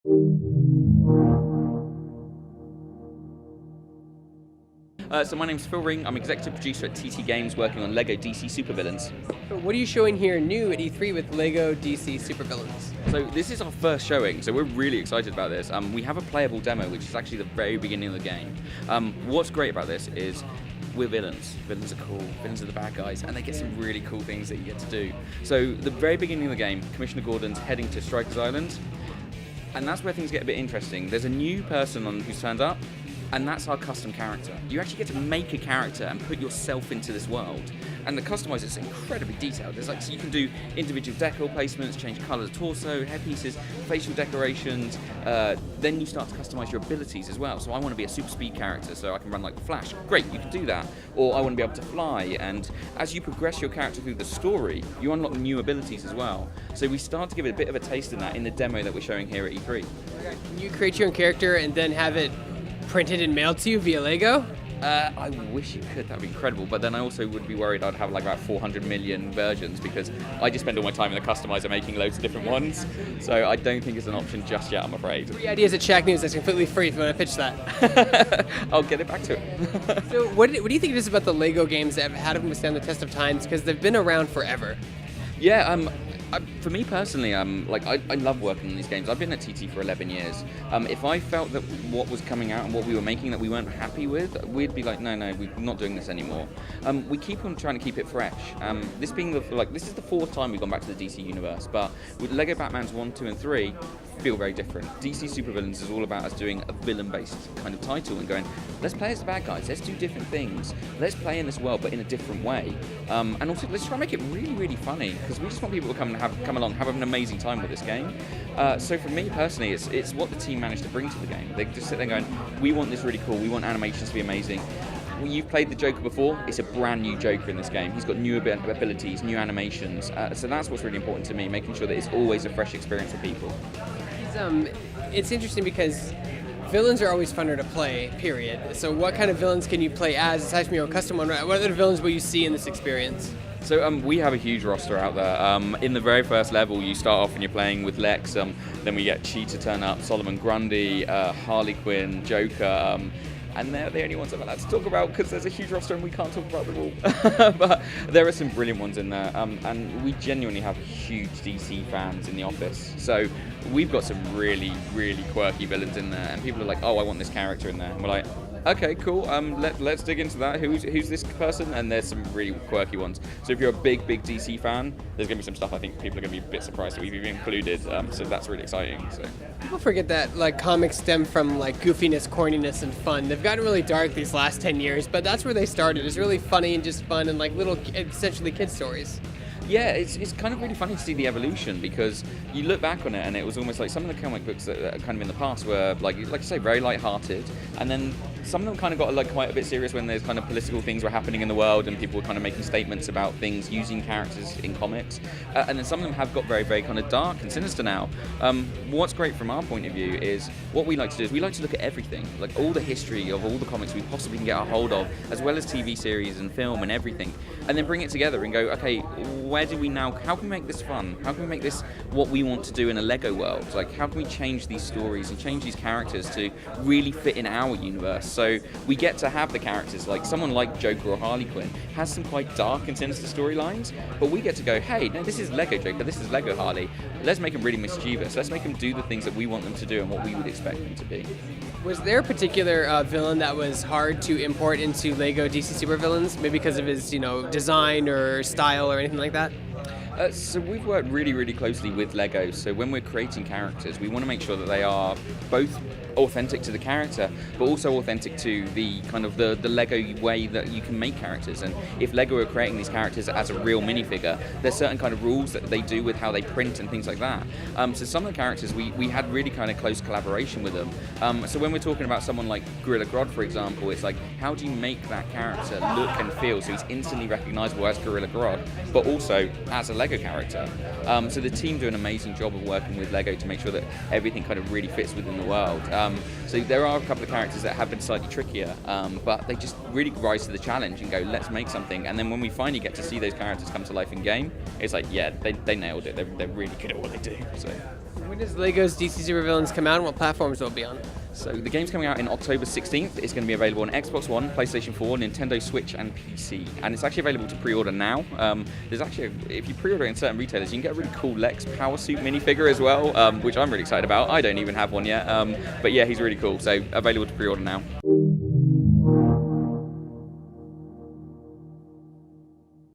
So my name's Phil Ring. I'm executive producer at TT Games, working on LEGO DC Supervillains. What are you showing here new at E3 with LEGO DC Supervillains? So this is our first showing, so we're really excited about this. We have a playable demo, which is actually the very beginning of the game. What's great about this is we're villains. Villains are cool. Villains are the bad guys, and they get some really cool things that you get to do. So the very beginning of the game, Commissioner Gordon's heading to Strikers Island, and that's where things get a bit interesting. There's a new person on who's turned up, and that's our custom character. You actually get to make a character and put yourself into this world. And the customizer is incredibly detailed. There's so you can do individual decor placements, change colours, torso, hairpieces, facial decorations. Then you start to customize your abilities as well. So I want to be a super speed character, so I can run like the Flash. Great, you can do that. Or I want to be able to fly. And as you progress your character through the story, you unlock new abilities as well. So we start to give it a bit of a taste in that in the demo that we're showing here at E3. Can you create your own character and then have it printed and mailed to you via LEGO? I wish you could, that'd be incredible, but then I also would be worried I'd have like about 400 million versions because I just spend all my time in the customizer making loads of different ones, so I don't think it's an option just yet, I'm afraid. Free ideas at Shacknews, that's completely free if you want to pitch that. I'll get it back to it. So what do you think it is about the LEGO games that have had them withstand the test of times, because they've been around forever? Yeah, for me personally, I love working on these games. I've been at TT for 11 years. If I felt that what was coming out and what we were making that we weren't happy with, we'd be like, no, we're not doing this anymore. We keep on trying to keep it fresh. This being this is the fourth time we've gone back to the DC universe, but with LEGO Batmans 1, 2, and 3, feel very different. DC Supervillains is all about us doing a villain-based kind of title and going, let's play as the bad guys, let's do different things, let's play in this world but in a different way, and also let's try and make it really, really funny, because we just want people to come along, have an amazing time with this game. So for me personally, it's what the team managed to bring to the game. They just sit there going, we want this really cool, we want animations to be amazing. You've played the Joker before, it's a brand new Joker in this game. He's got new abilities, new animations, so that's what's really important to me, making sure that it's always a fresh experience for people. It's interesting because villains are always funner to play, period. So what kind of villains can you play as, aside from your custom one? What other villains will you see in this experience? So we have a huge roster out there. In the very first level, you start off and you're playing with Lex, then we get Cheetah turn up, Solomon Grundy, Harley Quinn, Joker, and they're the only ones I'm allowed to talk about because there's a huge roster and we can't talk about them all. But there are some brilliant ones in there, and we genuinely have huge DC fans in the office. So we've got some really, really quirky villains in there, and people are like, oh, I want this character in there. And we're like, okay, cool, let's dig into that. Who's this person? And there's some really quirky ones. So if you're a big DC fan, there's going to be some stuff I think people are going to be a bit surprised that we've even included, so that's really exciting. So people forget that like comics stem from like goofiness, corniness, and fun. They've gotten really dark these last 10 years, but that's where they started. It's really funny and just fun and like little, essentially kid stories. Yeah, it's kind of really funny to see the evolution, because you look back on it and it was almost like some of the comic books that are kind of in the past were like I say, very light-hearted, and then some of them kind of got like quite a bit serious when there's kind of political things were happening in the world and people were kind of making statements about things using characters in comics, and then some of them have got very, very kind of dark and sinister now. What's great from our point of view is what we like to do is we like to look at everything, like all the history of all the comics we possibly can get our hold of, as well as TV series and film and everything, and then bring it together and go, okay, where do we now, how can we make this fun? How can we make this what we want to do in a LEGO world? Like, how can we change these stories and change these characters to really fit in our universe? So we get to have the characters, like someone like Joker or Harley Quinn has some quite dark and sinister storylines, but we get to go, hey, no, this is LEGO Joker, this is LEGO Harley, let's make them really mischievous, let's make them do the things that we want them to do and what we would expect them to be. Was there a particular villain that was hard to import into LEGO DC Supervillains, maybe because of his, design or style or anything like that? So we've worked really, really closely with LEGO. So when we're creating characters, we want to make sure that they are both authentic to the character, but also authentic to the kind of the LEGO way that you can make characters. And if LEGO are creating these characters as a real minifigure, there's certain kind of rules that they do with how they print and things like that. So some of the characters, we had really kind of close collaboration with them. So when we're talking about someone like Gorilla Grodd, for example, it's like, how do you make that character look and feel so he's instantly recognizable as Gorilla Grodd, but also as a LEGO character? So the team do an amazing job of working with LEGO to make sure that everything kind of really fits within the world. So there are a couple of characters that have been slightly trickier, but they just really rise to the challenge and go, let's make something. And then when we finally get to see those characters come to life in game, it's like, yeah, they nailed it. They're really good at what they do. So. When does Lego's DC Supervillains come out, and what platforms will it be on? So the game's coming out in October 16th. It's going to be available on Xbox One, PlayStation 4, Nintendo Switch, and PC. And it's actually available to pre-order now. There's actually, if you pre-order in certain retailers, you can get a really cool Lex Power Suit minifigure as well, which I'm really excited about. I don't even have one yet. But yeah, he's really cool. So available to pre-order now.